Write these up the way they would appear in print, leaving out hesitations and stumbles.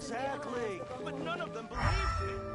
Exactly. But none of them believed me.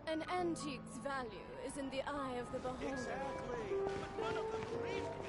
An antique's value is in the eye of the beholder. Exactly. But none of them believed me.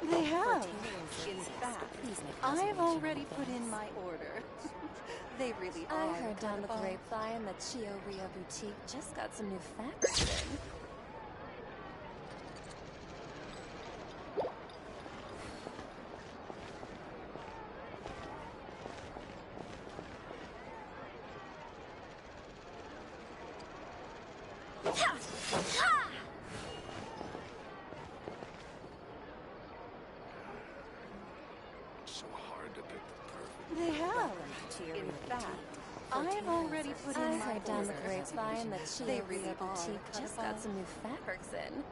They have. In fact, I've already put in my order. They really are. I heard down the grapevine that Chioria Boutique just got some new fabrics in. So hard to pick the perfect. They have. In fact, I've already put in I my heard down the order. grapevine that They Chioria really are Boutique just got some new fabrics in.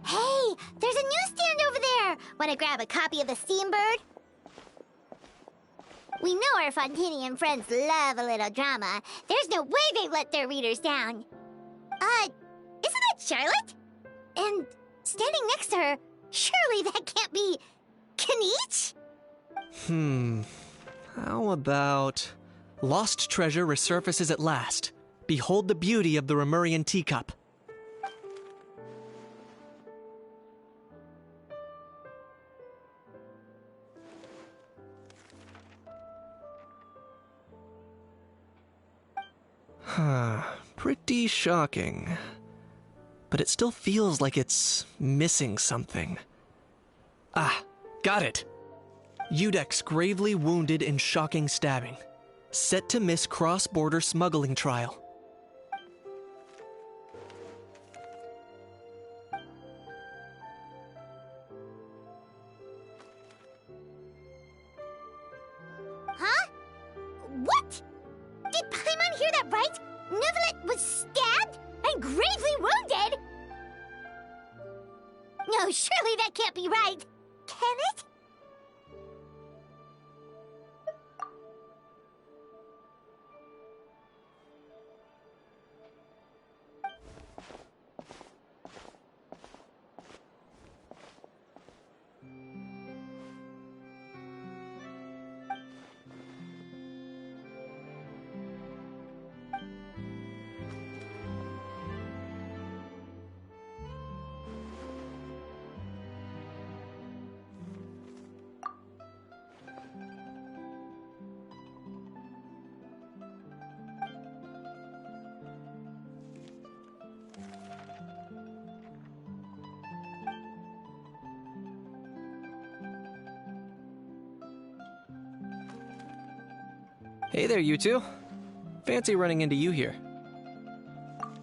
Hey, there's a newsstand over there! Want to grab a copy of the Steambird? We know our Fontanian friends love a little drama. There's no way they let their readers down. Isn't that Charlotte? And standing next to her, surely that can't be Kaniche? How about... Lost treasure resurfaces at last. Behold the beauty of the Remurian teacup. Pretty shocking. But it still feels like it's missing something. Ah, got it! Udex gravely wounded in shocking stabbing. Set to miss cross-border smuggling trial. Huh? What? Did Paimon hear that right? Neuvillette was stabbed and gravely wounded? No, surely that can't be right. Can it? Hey there, you two. Fancy running into you here.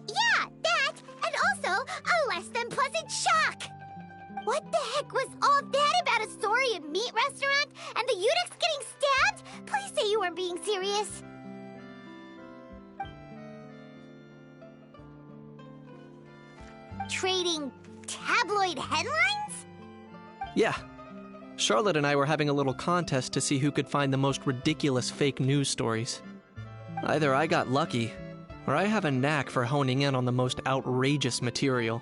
Yeah, that, and also a less than pleasant shock. What the heck was all that about a Saurian meat restaurant and the Udex getting stabbed? Please say you weren't being serious. Trading tabloid headlines? Yeah. Charlotte and I were having a little contest to see who could find the most ridiculous fake news stories. Either I got lucky, or I have a knack for honing in on the most outrageous material.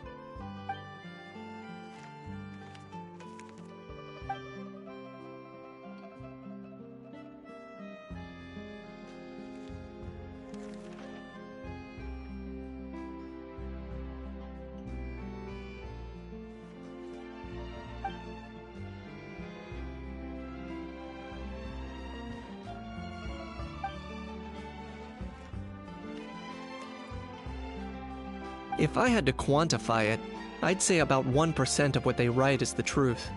If I had to quantify it, I'd say about 1% of what they write is the truth.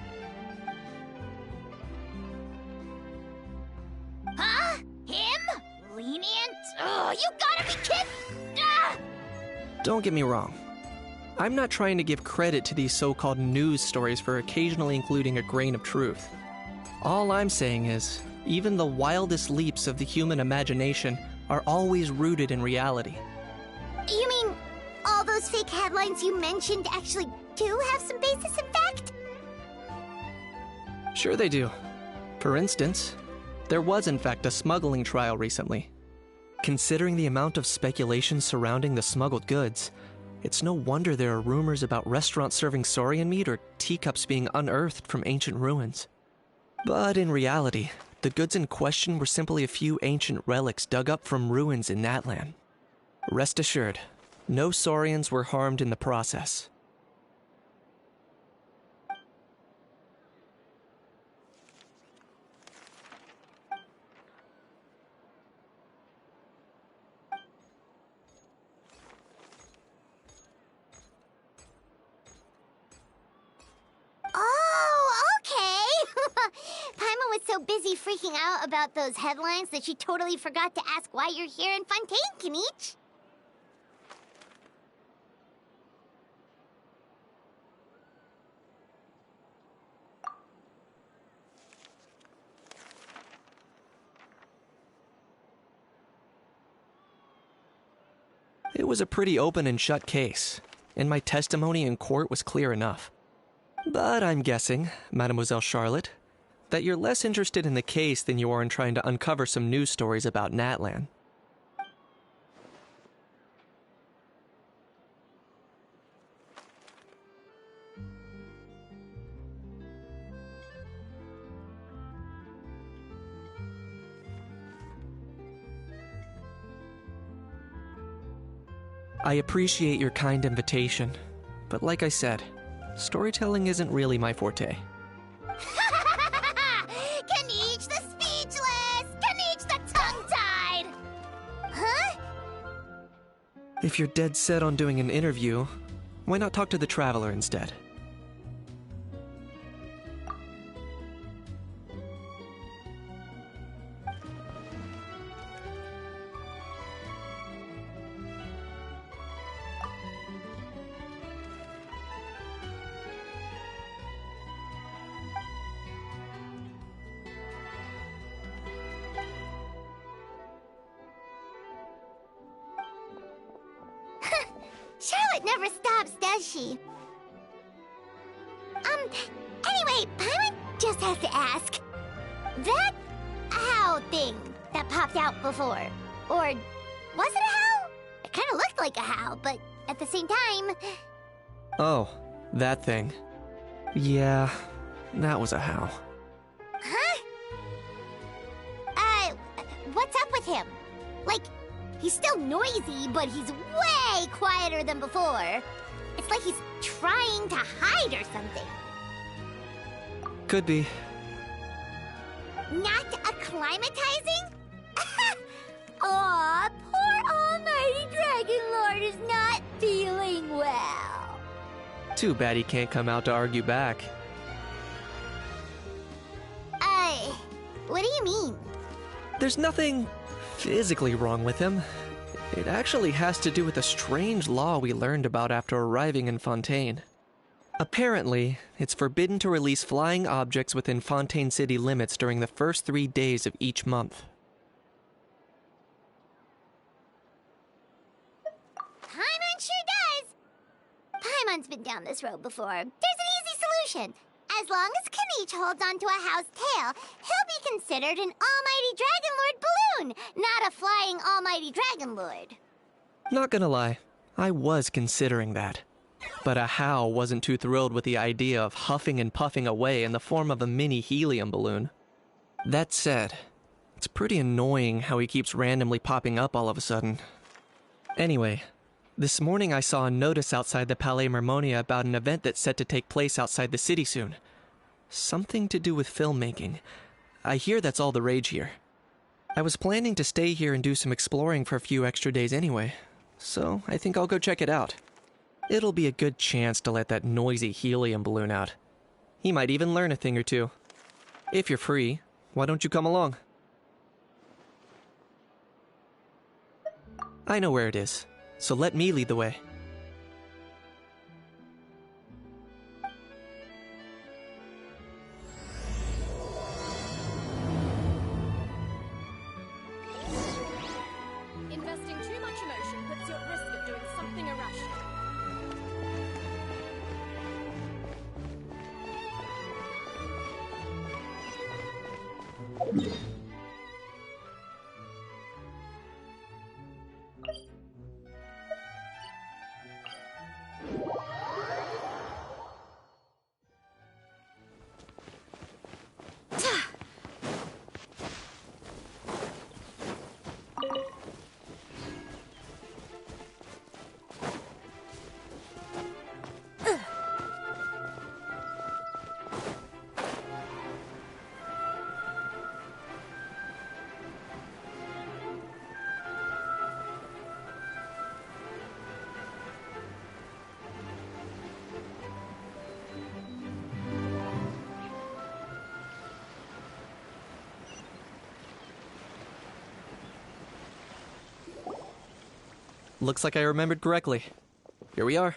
Huh? Him? Lenient? Oh, you gotta be kidding! Ah! Don't get me wrong. I'm not trying to give credit to these so-called news stories for occasionally including a grain of truth. All I'm saying is, even the wildest leaps of the human imagination are always rooted in reality. You mean all those fake headlines you mentioned actually do have some basis in fact? Sure they do. For instance, there was in fact a smuggling trial recently. Considering the amount of speculation surrounding the smuggled goods, it's no wonder there are rumors about restaurants serving saurian meat or teacups being unearthed from ancient ruins. But in reality, the goods in question were simply a few ancient relics dug up from ruins in Natlan. Rest assured, no saurians were harmed in the process. Oh, okay! Paimon was so busy freaking out about those headlines that she totally forgot to ask why you're here in Fontaine, Kinich. It was a pretty open and shut case, and my testimony in court was clear enough. But I'm guessing, Mademoiselle Charlotte, that you're less interested in the case than you are in trying to uncover some news stories about Natlan. I appreciate your kind invitation, but like I said, storytelling isn't really my forte. Kinich the speechless! Kinich the tongue-tied! Huh? If you're dead set on doing an interview, why not talk to the Traveler instead? Charlotte never stops, does she? Anyway, Paimon just has to ask. That owl thing that popped out before, or was it a howl? It kind of looked like a howl, but at the same time... Oh, that thing. Yeah, that was a howl. Huh? What's up with him? Like, he's still noisy, but he's way quieter than before. It's like he's trying to hide or something. Could be. Not acclimatizing? Aw, poor Almighty Dragon Lord is not feeling well. Too bad he can't come out to argue back. What do you mean? There's nothing physically wrong with him. It actually has to do with a strange law we learned about after arriving in Fontaine. Apparently, it's forbidden to release flying objects within Fontaine city limits during the first 3 days of each month. Paimon sure does! Paimon's been down this road before. There's an easy solution. As long as Kinich holds onto a house tail, he'll be considered an Almighty Dragon Lord balloon, not a flying Almighty Dragon Lord. Not gonna lie, I was considering that. But Ahau wasn't too thrilled with the idea of huffing and puffing away in the form of a mini helium balloon. That said, it's pretty annoying how he keeps randomly popping up all of a sudden. Anyway, this morning I saw a notice outside the Palais Mermonia about an event that's set to take place outside the city soon. Something to do with filmmaking. I hear that's all the rage here. I was planning to stay here and do some exploring for a few extra days anyway, so I think I'll go check it out. It'll be a good chance to let that noisy helium balloon out. He might even learn a thing or two. If you're free, why don't you come along? I know where it is, so let me lead the way. Looks like I remembered correctly. Here we are.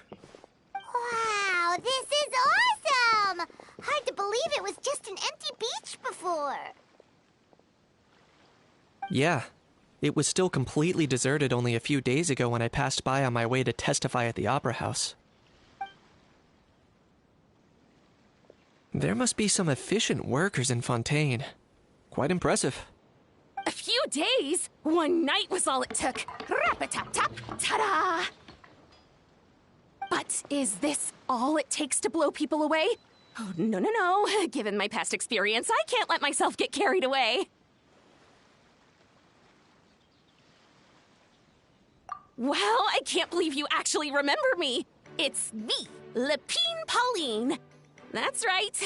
Wow, this is awesome! Hard to believe it was just an empty beach before. Yeah, it was still completely deserted only a few days ago when I passed by on my way to testify at the Opera House. There must be some efficient workers in Fontaine. Quite impressive. A few days? One night was all it took. Rap-a-tap-tap, ta-da! But is this all it takes to blow people away? Oh, no, no, no. Given my past experience, I can't let myself get carried away. Well, I can't believe you actually remember me. It's me, Lapine Pauline. That's right.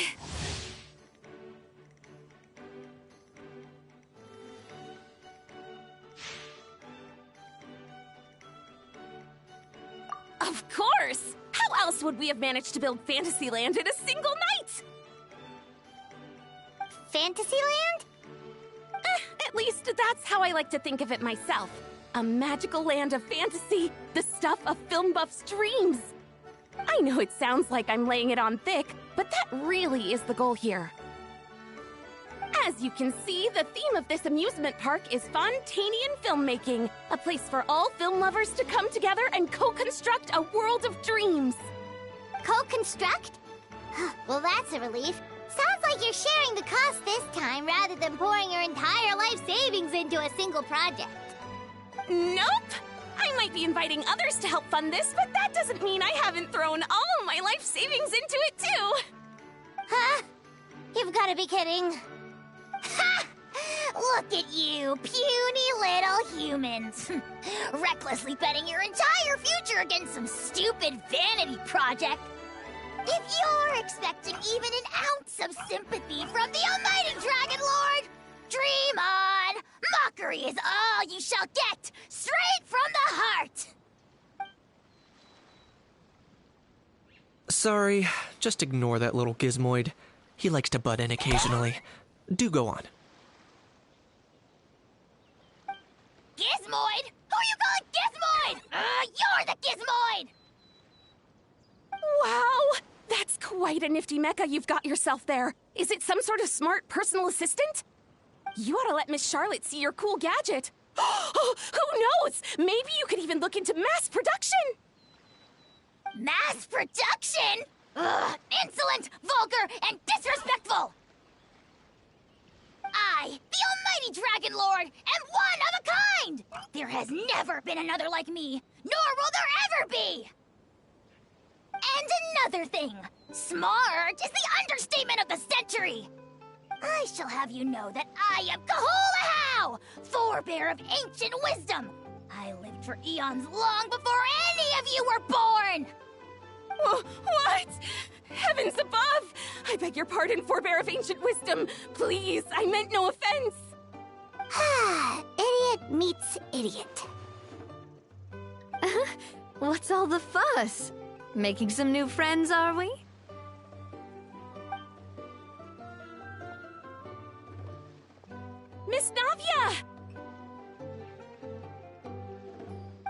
Of course! How else would we have managed to build Fantasyland in a single night? Fantasyland? At least that's how I like to think of it myself. A magical land of fantasy, the stuff of film buffs' dreams. I know it sounds like I'm laying it on thick, but that really is the goal here. As you can see, the theme of this amusement park is Fontainian filmmaking, a place for all film lovers to come together and co-construct a world of dreams. Co-construct? Well, that's a relief. Sounds like you're sharing the cost this time rather than pouring your entire life savings into a single project. Nope! I might be inviting others to help fund this, but that doesn't mean I haven't thrown all my life savings into it too! Huh? You've got to be kidding. Ha! Look at you, puny little humans. Recklessly betting your entire future against some stupid vanity project. If you're expecting even an ounce of sympathy from the almighty Dragon Lord, dream on! Mockery is all you shall get, straight from the heart! Sorry, just ignore that little gizmoid. He likes to butt in occasionally. Do go on. Gizmoid? Who you calling Gizmoid? You're the Gizmoid! Wow! That's quite a nifty mecha you've got yourself there. Is it some sort of smart personal assistant? You ought to let Miss Charlotte see your cool gadget. Who knows? Maybe you could even look into mass production. Mass production? Ugh, insolent, vulgar, and disrespectful! I, the almighty Dragon Lord, am one of a kind! There has never been another like me, nor will there ever be! And another thing, smart is the understatement of the century! I shall have you know that I am Kahulahau, forebear of ancient wisdom! I lived for eons long before any of you were born! What? Heavens above! I beg your pardon, forebear of ancient wisdom. Please, I meant no offense. Idiot meets idiot. What's all the fuss? Making some new friends, are we? Miss Navia!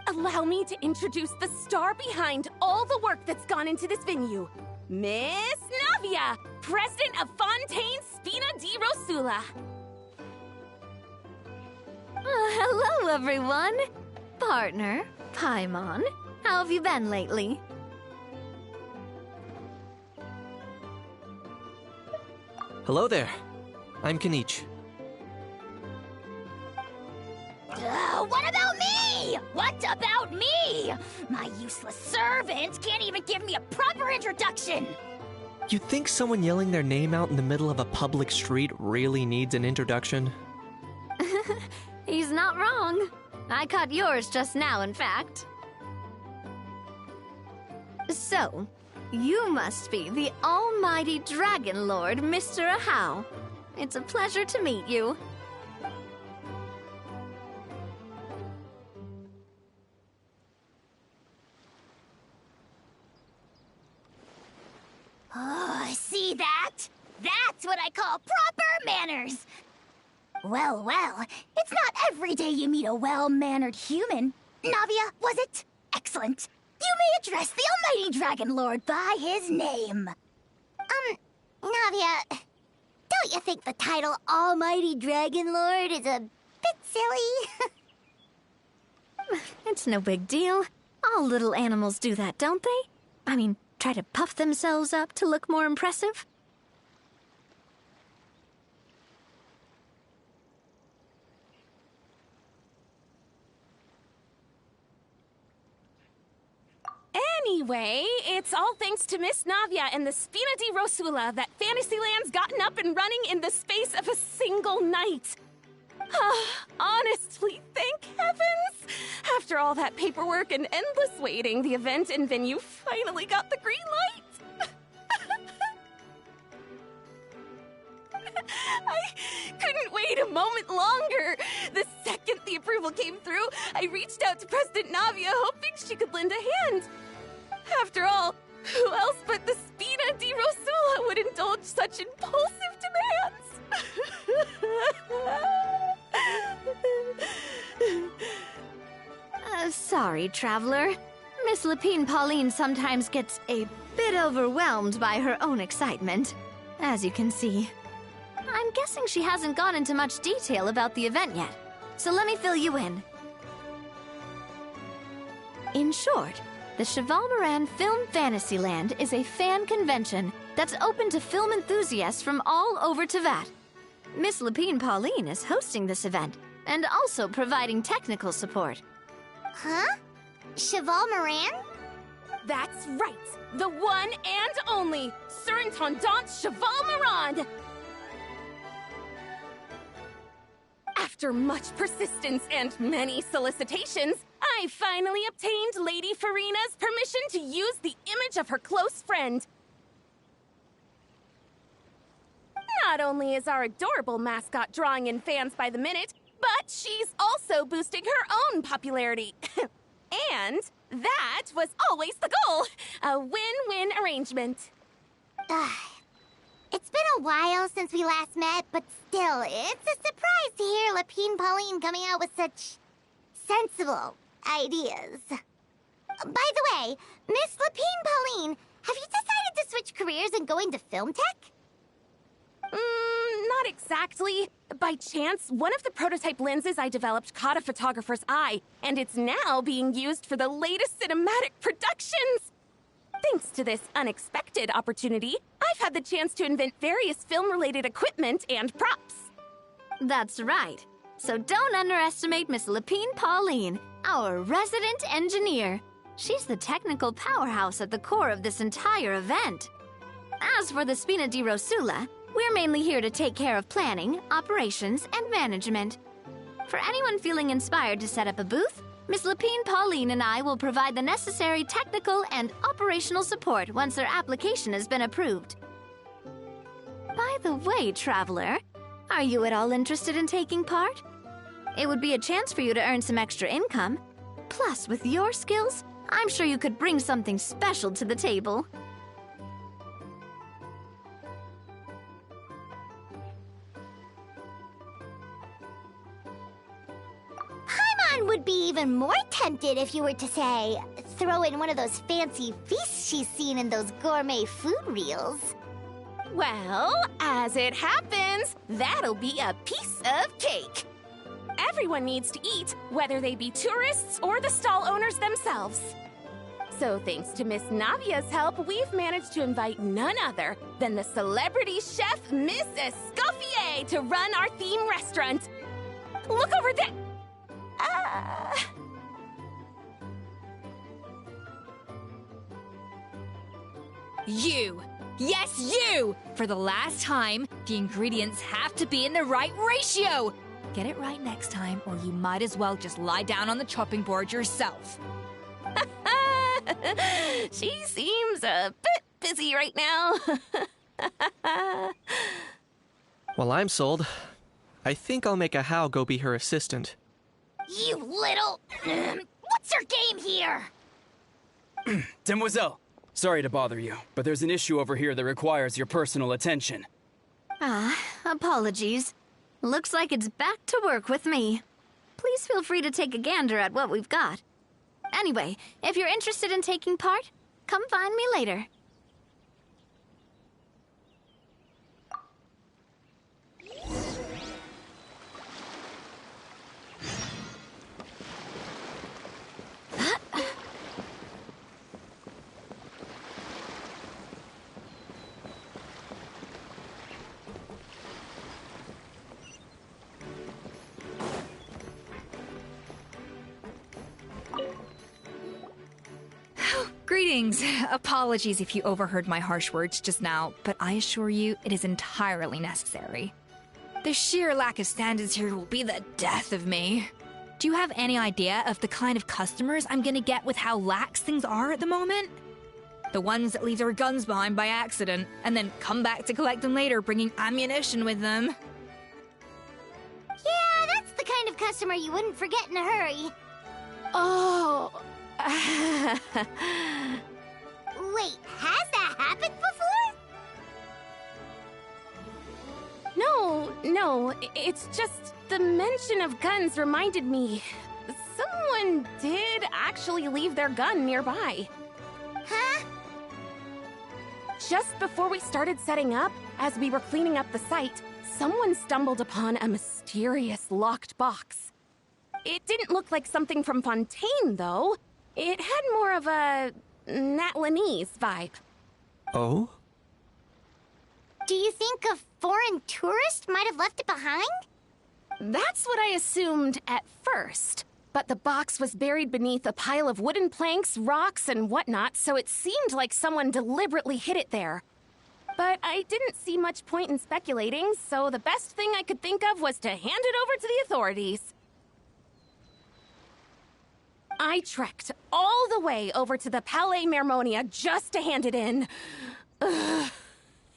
Allow me to introduce the star behind all the work that's gone into this venue. Miss Navia, president of Fontaine Spina di Rosula. Hello, everyone. Partner, Paimon, how have you been lately? Hello there. I'm Kanich. What about me? What about me? My useless servant can't even give me a proper introduction. You think someone yelling their name out in the middle of a public street really needs an introduction? He's not wrong. I caught yours just now, in fact. So, you must be the almighty Dragon Lord, Mr. Ahau. It's a pleasure to meet you. Oh, see that? That's what I call proper manners. Well, it's not every day you meet a well-mannered human. Navia, was it? Excellent. You may address the almighty Dragon Lord by his name. Navia, don't you think the title Almighty Dragon Lord is a bit silly? It's no big deal. All little animals do that, don't they? I mean, try to puff themselves up to look more impressive. Anyway, it's all thanks to Miss Navia and the Spina di Rosula that Fantasyland's gotten up and running in the space of a single night. Honestly, thank heavens! After all that paperwork and endless waiting, the event and venue finally got the green light. I couldn't wait a moment longer. The second the approval came through, I reached out to President Navia, hoping she could lend a hand. After all, who else but the Spina di Rosula would indulge such impulsive demands? Sorry, Traveler. Miss Lapine Pauline sometimes gets a bit overwhelmed by her own excitement, as you can see. I'm guessing she hasn't gone into much detail about the event yet, so let me fill you in. In short, the Cheval Moran Film Fantasyland is a fan convention that's open to film enthusiasts from all over Teyvat. Miss Lapine Pauline is hosting this event and also providing technical support. Huh? Cheval Moran? That's right! The one and only Surintendant Cheval Moran! After much persistence and many solicitations, I finally obtained Lady Farina's permission to use the image of her close friend. Not only is our adorable mascot drawing in fans by the minute, but she's also boosting her own popularity. And that was always the goal. A win-win arrangement. It's been a while since we last met, but still, it's a surprise to hear Lapine Pauline coming out with such sensible ideas. By the way, Miss Lapine Pauline, have you decided to switch careers and go into film tech? Not exactly. By chance, one of the prototype lenses I developed caught a photographer's eye, and it's now being used for the latest cinematic productions. Thanks to this unexpected opportunity, I've had the chance to invent various film-related equipment and props. That's right. So don't underestimate Miss Lapine Pauline, our resident engineer. She's the technical powerhouse at the core of this entire event. As for the Spina di Rosula, we're mainly here to take care of planning, operations, and management. For anyone feeling inspired to set up a booth, Miss Lapine Pauline and I will provide the necessary technical and operational support once their application has been approved. By the way, Traveler, are you at all interested in taking part? It would be a chance for you to earn some extra income. Plus, with your skills, I'm sure you could bring something special to the table. Paimon would be even more tempted if you were to, say, throw in one of those fancy feasts she's seen in those gourmet food reels. Well, as it happens, that'll be a piece of cake. Everyone needs to eat, whether they be tourists or the stall owners themselves. So thanks to Miss Navia's help, we've managed to invite none other than the celebrity chef, Miss Escoffier, to run our theme restaurant. Look over there! You! Yes, you! For the last time, the ingredients have to be in the right ratio! Get it right next time, or you might as well just lie down on the chopping board yourself. She seems a bit busy right now. Well, I'm sold. I think I'll make a How go be her assistant. You little... What's your game here? Demoiselle, sorry to bother you, but there's an issue over here that requires your personal attention. Apologies. Looks like it's back to work with me. Please feel free to take a gander at what we've got. Anyway, if you're interested in taking part, come find me later. Greetings. Apologies if you overheard my harsh words just now, but I assure you it is entirely necessary. The sheer lack of standards here will be the death of me. Do you have any idea of the kind of customers I'm gonna get with how lax things are at the moment? The ones that leave their guns behind by accident, and then come back to collect them later bringing ammunition with them. Yeah, that's the kind of customer you wouldn't forget in a hurry. Oh. Wait, has that happened before? No, it's just the mention of guns reminded me. Someone did actually leave their gun nearby. Huh? Just before we started setting up, as we were cleaning up the site, someone stumbled upon a mysterious locked box. It didn't look like something from Fontaine, though. It had more of a Natlanese vibe. Oh? Do you think a foreign tourist might have left it behind? That's what I assumed at first. But the box was buried beneath a pile of wooden planks, rocks, and whatnot, so it seemed like someone deliberately hid it there. But I didn't see much point in speculating, so the best thing I could think of was to hand it over to the authorities. I trekked all the way over to the Palais Mermonia just to hand it in. Ugh,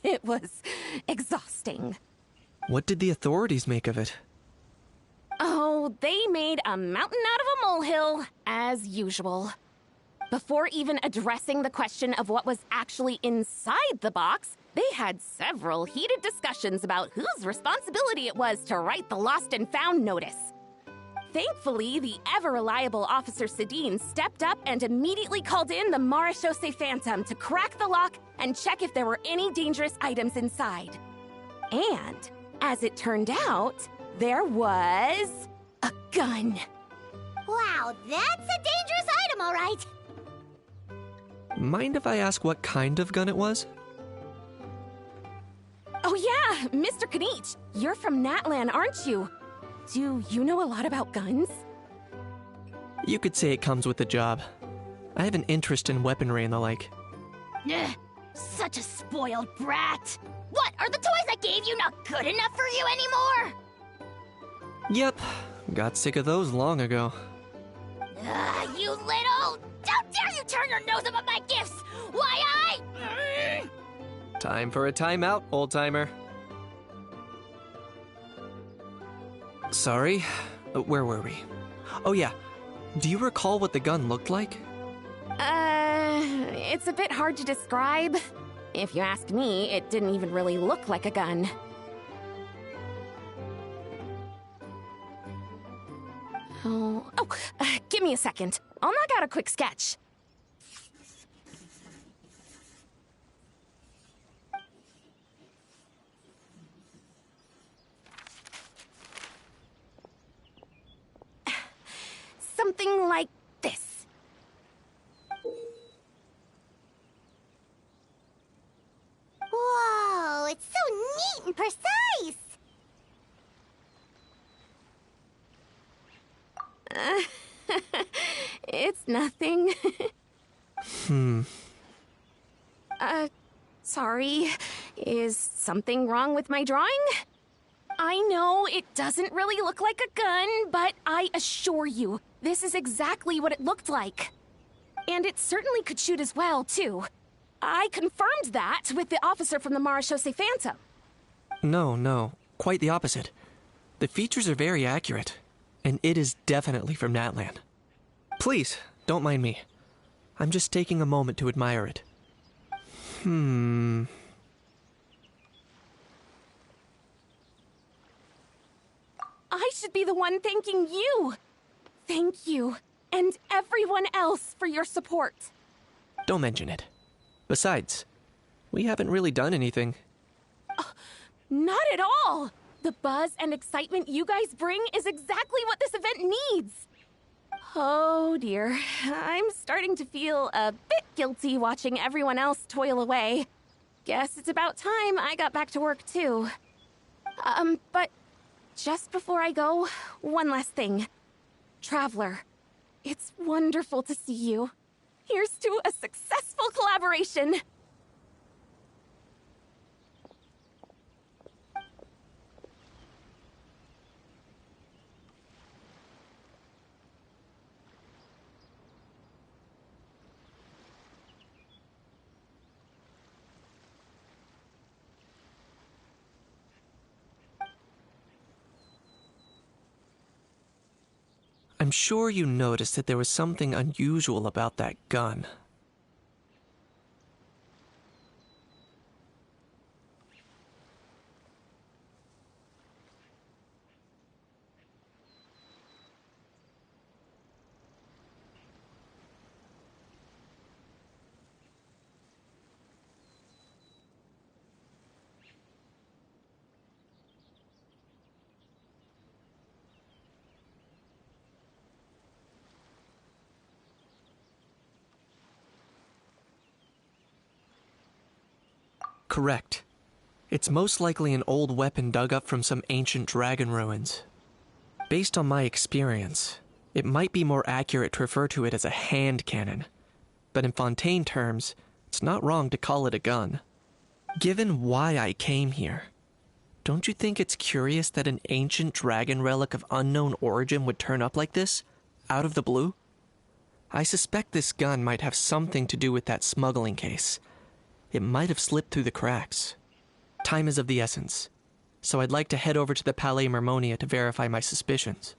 it was exhausting. What did the authorities make of it? Oh, they made a mountain out of a molehill, as usual. Before even addressing the question of what was actually inside the box, they had several heated discussions about whose responsibility it was to write the lost and found notice. Thankfully, the ever-reliable Officer Sedine stepped up and immediately called in the Marechaussee Phantom to crack the lock and check if there were any dangerous items inside. And, as it turned out, there was a gun. Wow, that's a dangerous item, all right. Mind if I ask what kind of gun it was? Oh yeah, Mr. Kanich, you're from Natlan, aren't you? Do you know a lot about guns? You could say it comes with the job. I have an interest in weaponry and the like. Ugh, such a spoiled brat. What, are the toys I gave you not good enough for you anymore? Yep, got sick of those long ago. You little... How dare you turn your nose up at my gifts! Why Time for a timeout, old-timer. Sorry, where were we? Oh yeah, do you recall what the gun looked like? It's a bit hard to describe. If you ask me, it didn't even really look like a gun. Give me a second. I'll knock out a quick sketch. Something like this. Whoa, it's so neat and precise. It's nothing. Sorry. Is something wrong with my drawing? I know it doesn't really look like a gun, but I assure you, this is exactly what it looked like. And it certainly could shoot as well, too. I confirmed that with the officer from the Marechaussee Phantom. No, quite the opposite. The features are very accurate, and it is definitely from Natlan. Please, don't mind me. I'm just taking a moment to admire it. I should be the one thanking you. Thank you. and everyone else for your support. Don't mention it. Besides, we haven't really done anything. Not at all! The buzz and excitement you guys bring is exactly what this event needs. Oh dear, I'm starting to feel a bit guilty watching everyone else toil away. Guess it's about time I got back to work too. But just before I go, one last thing. Traveler, it's wonderful to see you. Here's to a successful collaboration! I'm sure you noticed that there was something unusual about that gun. Correct. It's most likely an old weapon dug up from some ancient dragon ruins. Based on my experience, it might be more accurate to refer to it as a hand cannon, but in Fontaine terms, it's not wrong to call it a gun. Given why I came here, don't you think it's curious that an ancient dragon relic of unknown origin would turn up like this, out of the blue? I suspect this gun might have something to do with that smuggling case. It might have slipped through the cracks. Time is of the essence, so I'd like to head over to the Palais Mermonia to verify my suspicions.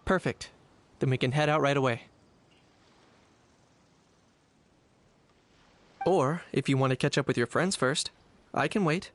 Perfect. Then we can head out right away. Or, if you want to catch up with your friends first, I can wait.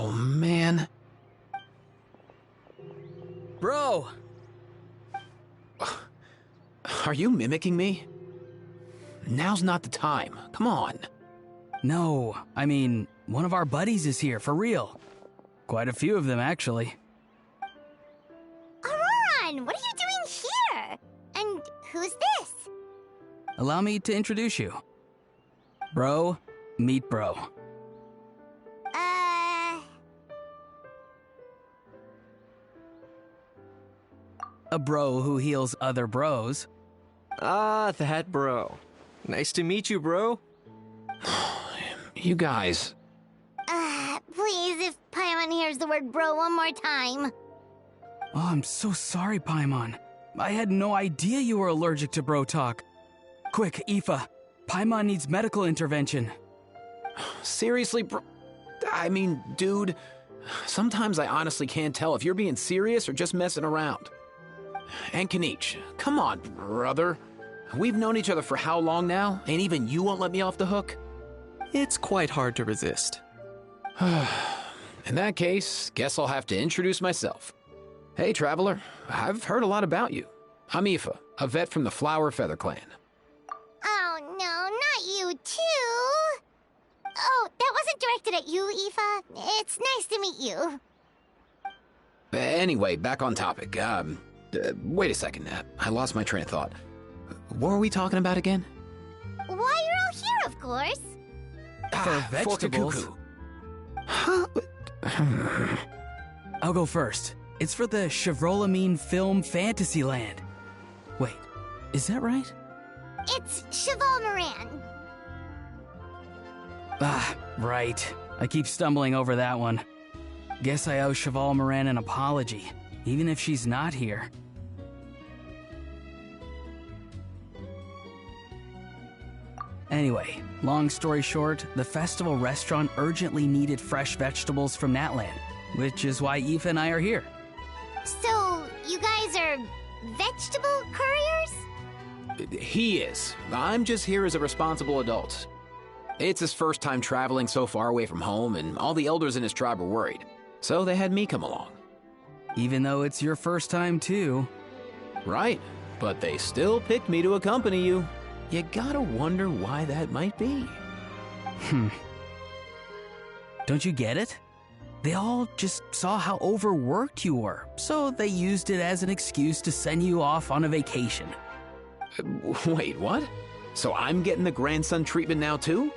Oh, man. Bro! Are you mimicking me? Now's not the time. Come on. No, I mean, one of our buddies is here, for real. Quite a few of them, actually. Auroran, what are you doing here? And who's this? Allow me to introduce you. Bro, meet bro. A bro who heals other bros. Ah, that bro. Nice to meet you, bro. You guys. Please, if Paimon hears the word bro one more time. Oh, I'm so sorry, Paimon. I had no idea you were allergic to bro talk. Quick, Aoife. Paimon needs medical intervention. Seriously, bro? I mean, dude, sometimes I honestly can't tell if you're being serious or just messing around. And Kanich, come on, brother. We've known each other for how long now, and even you won't let me off the hook? It's quite hard to resist. In that case, guess I'll have to introduce myself. Hey, traveler, I've heard a lot about you. I'm Aoife, a vet from the Flower Feather Clan. Oh, no, not you too. Oh, that wasn't directed at you, Aoife. It's nice to meet you. Anyway, back on topic. Wait a second. I lost my train of thought. What were we talking about again? Why, you're all here, of course. For vegetables. Huh? I'll go first. It's for the Chevrolamine Film Fantasyland. Wait, is that right? It's Cheval Moran. Ah, right. I keep stumbling over that one. Guess I owe Cheval Moran an apology, even if she's not here. Anyway, long story short, the festival restaurant urgently needed fresh vegetables from Natland, which is why Aoife and I are here. So, you guys are vegetable couriers? He is. I'm just here as a responsible adult. It's his first time traveling so far away from home, and all the elders in his tribe were worried. So they had me come along. Even though it's your first time, too. Right, but they still picked me to accompany you. You gotta wonder why that might be. Don't you get it? They all just saw how overworked you were, so they used it as an excuse to send you off on a vacation. Wait, what? So I'm getting the grandson treatment now too?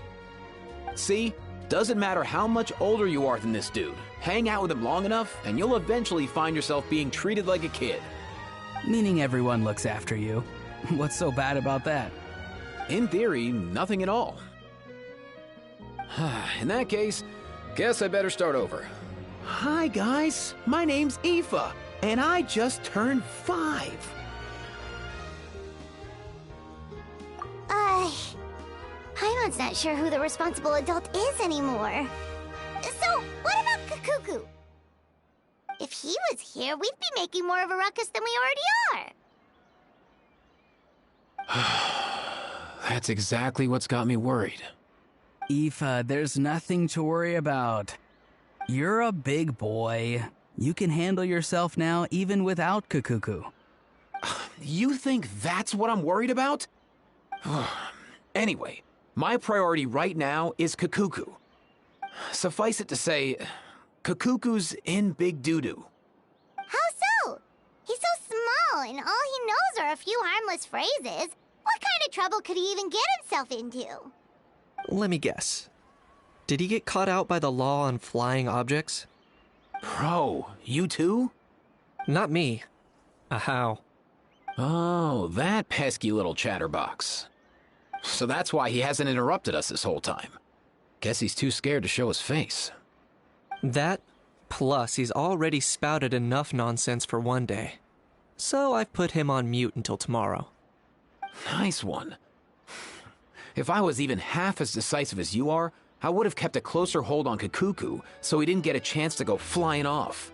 See, doesn't matter how much older you are than this dude. Hang out with him long enough, and you'll eventually find yourself being treated like a kid. Meaning everyone looks after you. What's so bad about that? In theory, nothing at all. In that case, guess I better start over. Hi guys, my name's Aoife, and I just turned 5. Paimon's not sure who the responsible adult is anymore. So, what about Kakuku? If he was here, we'd be making more of a ruckus than we already are. That's exactly what's got me worried. Aoife, there's nothing to worry about. You're a big boy. You can handle yourself now even without Kakuku. You think that's what I'm worried about? Anyway, my priority right now is Kakuku. Suffice it to say, Kakuku's in big doo-doo. How so? He's so small, and all he knows are a few harmless phrases. What kind of trouble could he even get himself into? Let me guess. Did he get caught out by the law on flying objects? Bro, you too? Not me. How? Oh, that pesky little chatterbox. So that's why he hasn't interrupted us this whole time. Guess he's too scared to show his face. That, plus he's already spouted enough nonsense for one day. So I've put him on mute until tomorrow. Nice one. If I was even half as decisive as you are, I would have kept a closer hold on Kakuku so he didn't get a chance to go flying off.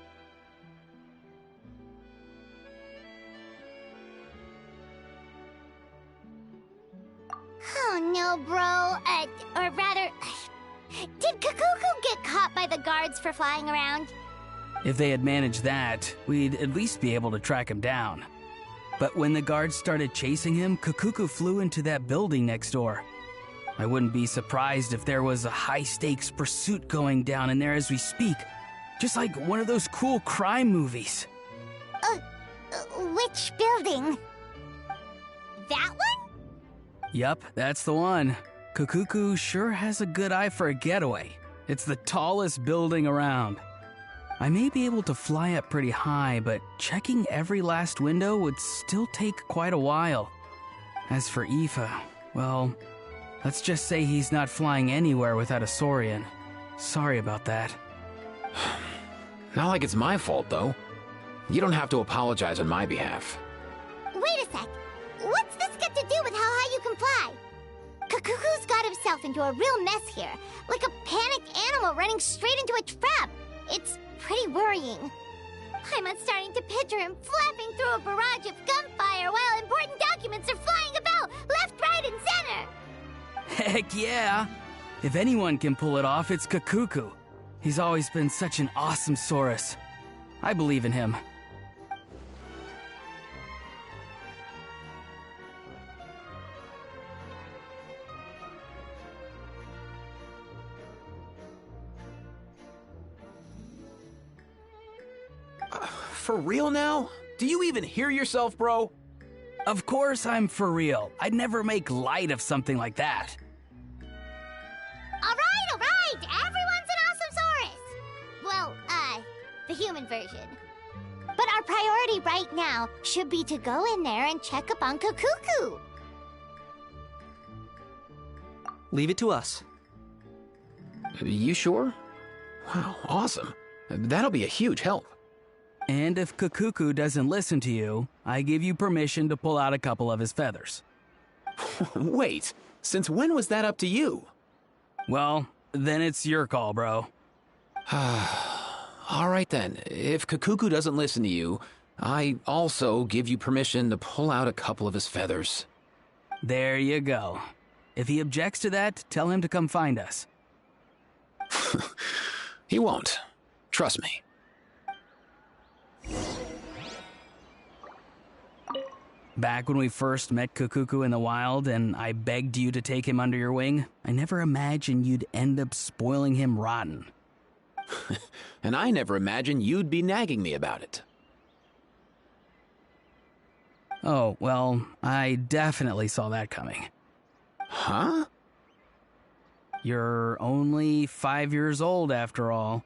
Oh no, bro. Or rather, Did Kakuku get caught by the guards for flying around? If they had managed that, we'd at least be able to track him down. But when the guards started chasing him, Kakuku flew into that building next door. I wouldn't be surprised if there was a high-stakes pursuit going down in there as we speak. Just like one of those cool crime movies. Which building? That one? Yup, that's the one. Kakuku sure has a good eye for a getaway. It's the tallest building around. I may be able to fly up pretty high, but checking every last window would still take quite a while. As for Aoife, well, let's just say he's not flying anywhere without a Saurian. Sorry about that. Not like it's my fault, though. You don't have to apologize on my behalf. Wait a sec. What's this got to do with how high you can fly? Kakuku's got himself into a real mess here, like a panicked animal running straight into a trap. It's pretty worrying. I'm starting to picture him flapping through a barrage of gunfire while important documents are flying about left, right, and center. Heck yeah! If anyone can pull it off, it's Kakuku. He's always been such an awesome Saurus. I believe in him. For real now? Do you even hear yourself, bro? Of course I'm for real. I'd never make light of something like that. All right! Everyone's an awesome Saurus! Well, the human version. But our priority right now should be to go in there and check up on Kakuku. Leave it to us. You sure? Wow, awesome. That'll be a huge help. And if Kakuku doesn't listen to you, I give you permission to pull out a couple of his feathers. Wait, since when was that up to you? Well, then it's your call, bro. All right then, if Kakuku doesn't listen to you, I also give you permission to pull out a couple of his feathers. There you go. If he objects to that, tell him to come find us. He won't. Trust me. Back when we first met Kakuku in the wild and I begged you to take him under your wing, I never imagined you'd end up spoiling him rotten. And I never imagined you'd be nagging me about it. Oh, well, I definitely saw that coming. Huh? You're only 5 years old after all.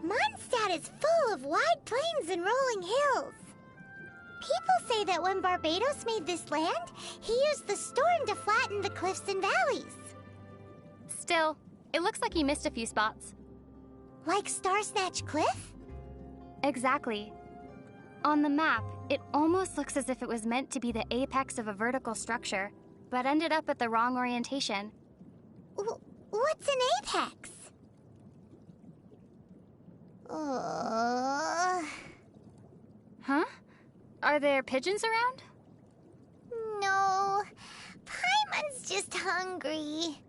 Mondstadt is full of wide plains and rolling hills. People say that when Barbados made this land, he used the storm to flatten the cliffs and valleys. Still, it looks like you missed a few spots. Like Star Snatch Cliff? Exactly. On the map, it almost looks as if it was meant to be the apex of a vertical structure, but ended up at the wrong orientation. What's an apex? Huh? Are there pigeons around? No. Paimon's just hungry.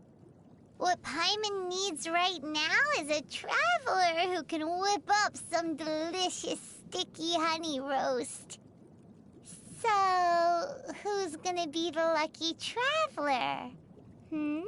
What Paimon needs right now is a traveler who can whip up some delicious sticky honey roast. So, who's gonna be the lucky traveler? Hmm?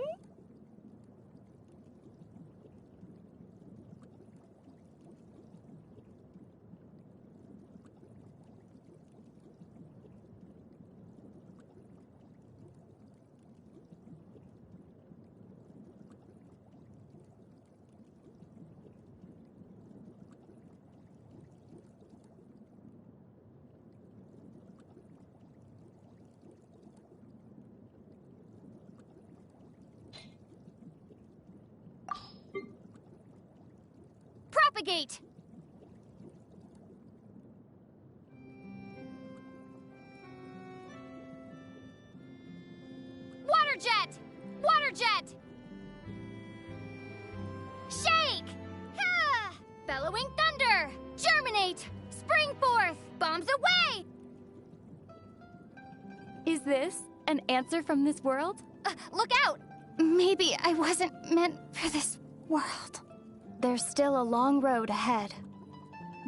Propagate! Water jet! Water jet! Shake! Ha! Bellowing thunder! Germinate! Spring forth! Bombs away! Is this an answer from this world? Look out! Maybe I wasn't meant for this world. There's still a long road ahead.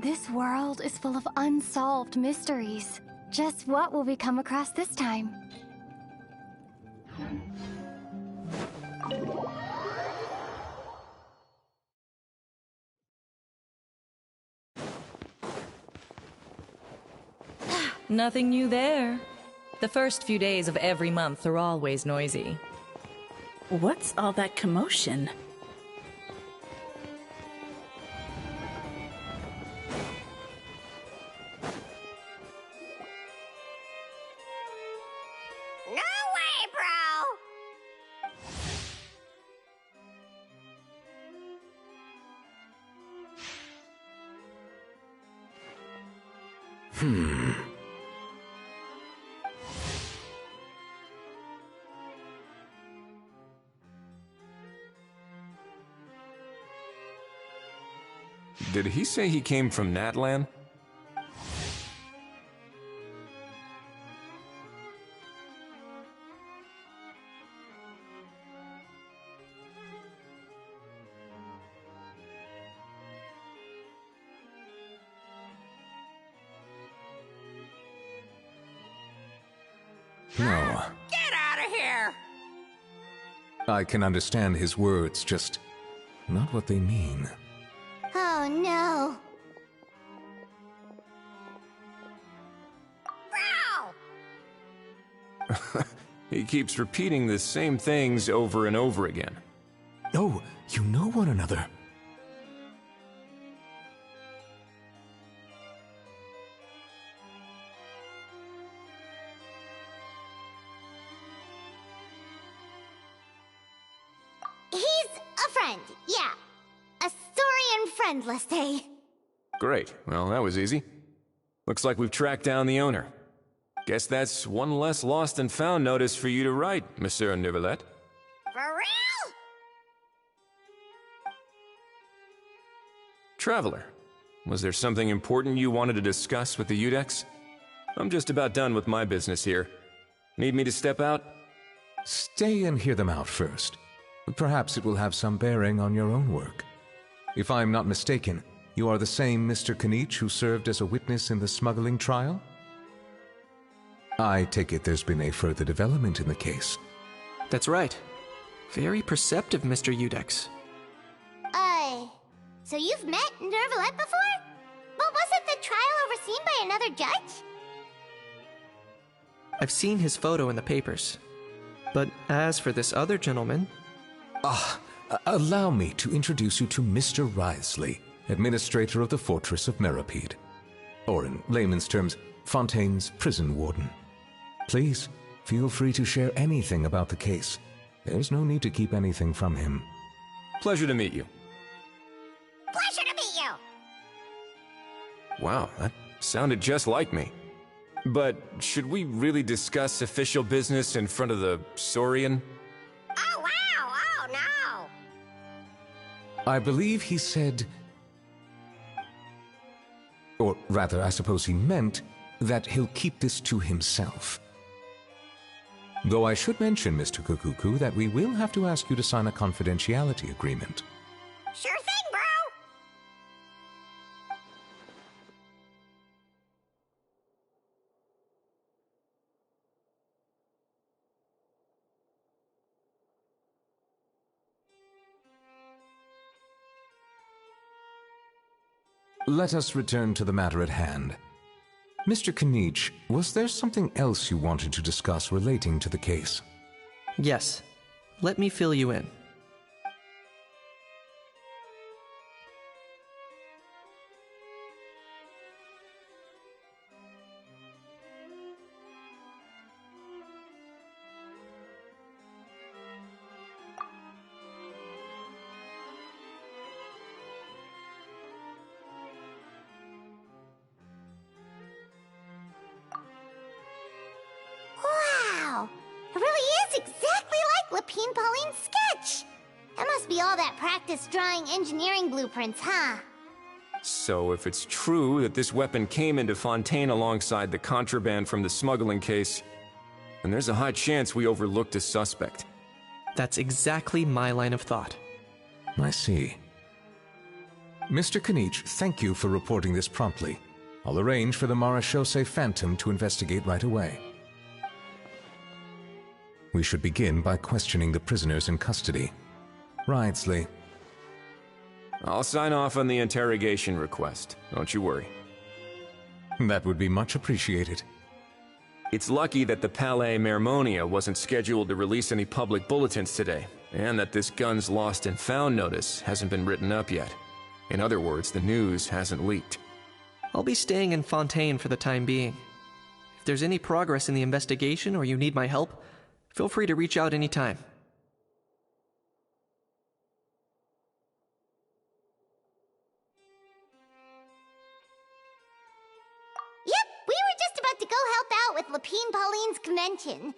This world is full of unsolved mysteries. Just what will we come across this time? Nothing new there. The first few days of every month are always noisy. What's all that commotion? No way, bro! Did he say he came from Natlan? No. Get out of here! I can understand his words, just not what they mean. Oh no. Bro! He keeps repeating the same things over and over again. Oh, you know one another. He's a friend, yeah. A Saurian friend, let's say. Great. Well, that was easy. Looks like we've tracked down the owner. Guess that's one less lost and found notice for you to write, Monsieur Neuvillette. For real? Traveler, was there something important you wanted to discuss with the Udex? I'm just about done with my business here. Need me to step out? Stay and hear them out first. Perhaps it will have some bearing on your own work. If I'm not mistaken, you are the same Mr. Kanich who served as a witness in the smuggling trial? I take it there's been a further development in the case. That's right. Very perceptive, Mr. Udex. So you've met Neuvillette before? But wasn't the trial overseen by another judge? I've seen his photo in the papers. But as for this other gentleman... Allow me to introduce you to Mr. Wriothesley, administrator of the Fortress of Meripede. Or in layman's terms, Fontaine's prison warden. Please, feel free to share anything about the case. There's no need to keep anything from him. Pleasure to meet you. Pleasure to meet you! Wow, that sounded just like me. But should we really discuss official business in front of the Saurian? Oh, wow! Oh, no! I believe he said... Or rather, I suppose he meant that he'll keep this to himself. Though I should mention, Mr. Kukuku, that we will have to ask you to sign a confidentiality agreement. Sure thing, bro! Let us return to the matter at hand. Mr. Kanich, was there something else you wanted to discuss relating to the case? Yes. Let me fill you in. Wow! It really is exactly like Lapine Pauline's sketch! That must be all that practice drawing engineering blueprints, huh? So if it's true that this weapon came into Fontaine alongside the contraband from the smuggling case, then there's a high chance we overlooked a suspect. That's exactly my line of thought. I see. Mr. Kanich, thank you for reporting this promptly. I'll arrange for the Marechaussee Phantom to investigate right away. We should begin by questioning the prisoners in custody. Ridesley. I'll sign off on the interrogation request. Don't you worry. That would be much appreciated. It's lucky that the Palais Mermonia wasn't scheduled to release any public bulletins today, and that this Guns Lost and Found notice hasn't been written up yet. In other words, the news hasn't leaked. I'll be staying in Fontaine for the time being. If there's any progress in the investigation or you need my help, feel free to reach out anytime. Yep, we were just about to go help out with Lapine Pauline's convention.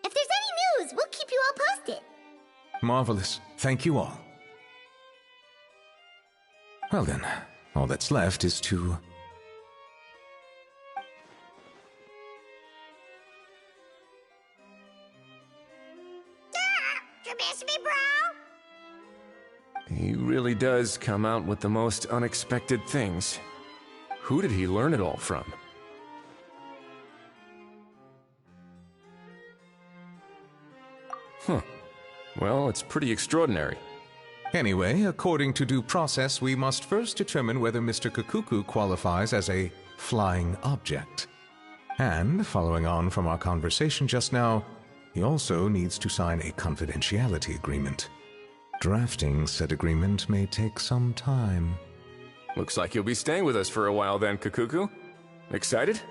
If there's any news, we'll keep you all posted. Marvelous. Thank you all. Well then, all that's left is to... You miss me, bro? He really does come out with the most unexpected things. Who did he learn it all from? Huh. Well, it's pretty extraordinary. Anyway, according to due process, we must first determine whether Mr. Kukuku qualifies as a flying object. And, following on from our conversation just now, he also needs to sign a confidentiality agreement. Drafting said agreement may take some time. Looks like you'll be staying with us for a while then, Kukuku. Excited?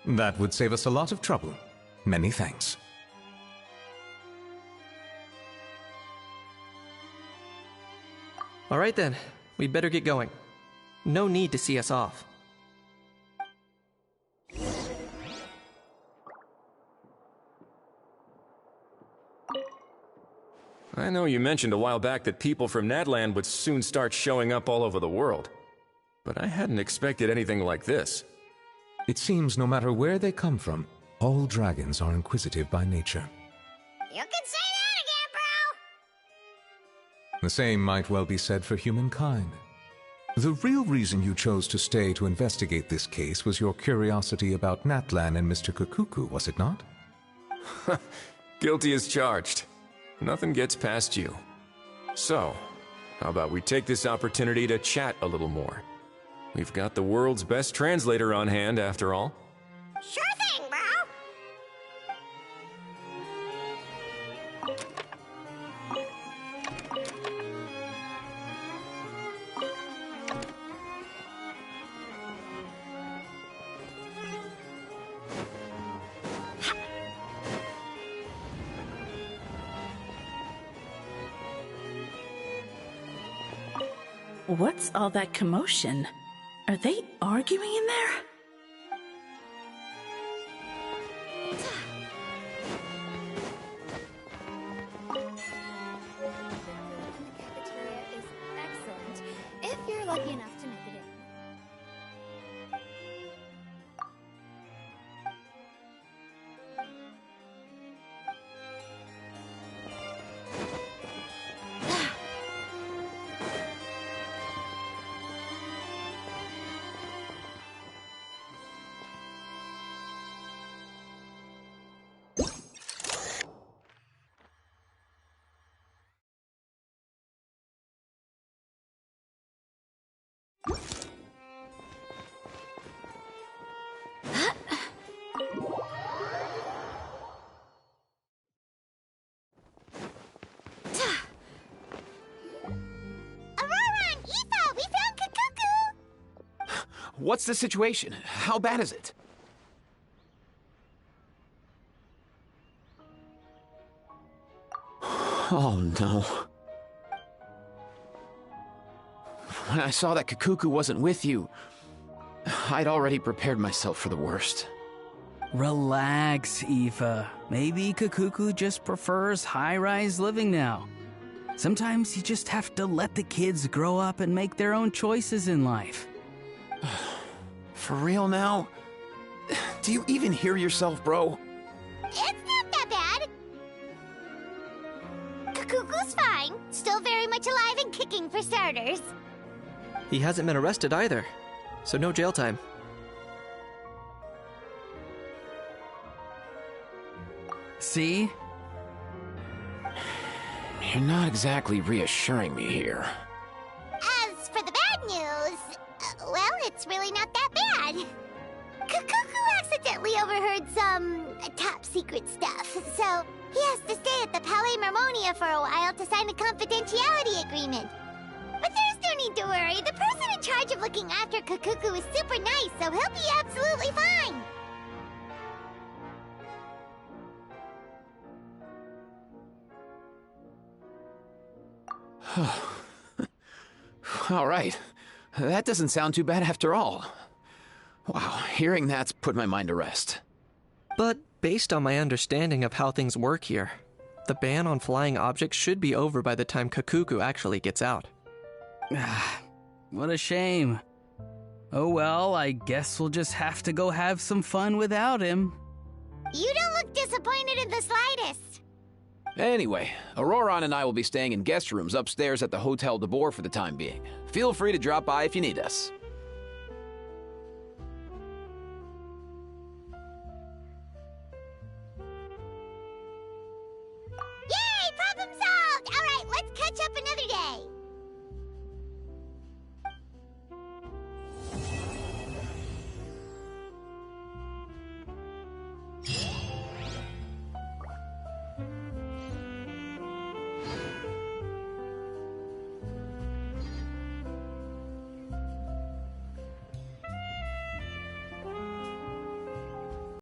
That would save us a lot of trouble. Many thanks. All right then, we'd better get going. No need to see us off. I know you mentioned a while back that people from Nadland would soon start showing up all over the world, but I hadn't expected anything like this. It seems no matter where they come from, all dragons are inquisitive by nature. You can say that again, bro! The same might well be said for humankind. The real reason you chose to stay to investigate this case was your curiosity about Natlan and Mr. Kukuku, was it not? Guilty as charged. Nothing gets past you. So, how about we take this opportunity to chat a little more? We've got the world's best translator on hand, after all. Sure thing, bro! What's all that commotion? Are they arguing in there? If you're lucky enough to make it in. What's the situation? How bad is it? Oh no. When I saw that Kakuku wasn't with you, I'd already prepared myself for the worst. Relax, Aoife. Maybe Kakuku just prefers high-rise living now. Sometimes you just have to let the kids grow up and make their own choices in life. For real now? Do you even hear yourself, bro? It's not that bad. Kakuku's fine. Still very much alive and kicking for starters. He hasn't been arrested either, so no jail time. See? You're not exactly reassuring me here. As for the bad news, well, it's really not that bad. Kakuku accidentally overheard some top secret stuff, so he has to stay at the Palais Marmonia for a while to sign a confidentiality agreement. But there's no need to worry. The person in charge of looking after Kakuku is super nice, so he'll be absolutely fine. All right. That doesn't sound too bad after all. Wow, hearing that's put my mind to rest. But based on my understanding of how things work here, the ban on flying objects should be over by the time Kakuku actually gets out. What a shame. Oh well, I guess we'll just have to go have some fun without him. You don't look disappointed in the slightest. Anyway, Auroron and I will be staying in guest rooms upstairs at the Hotel de Boer for the time being. Feel free to drop by if you need us.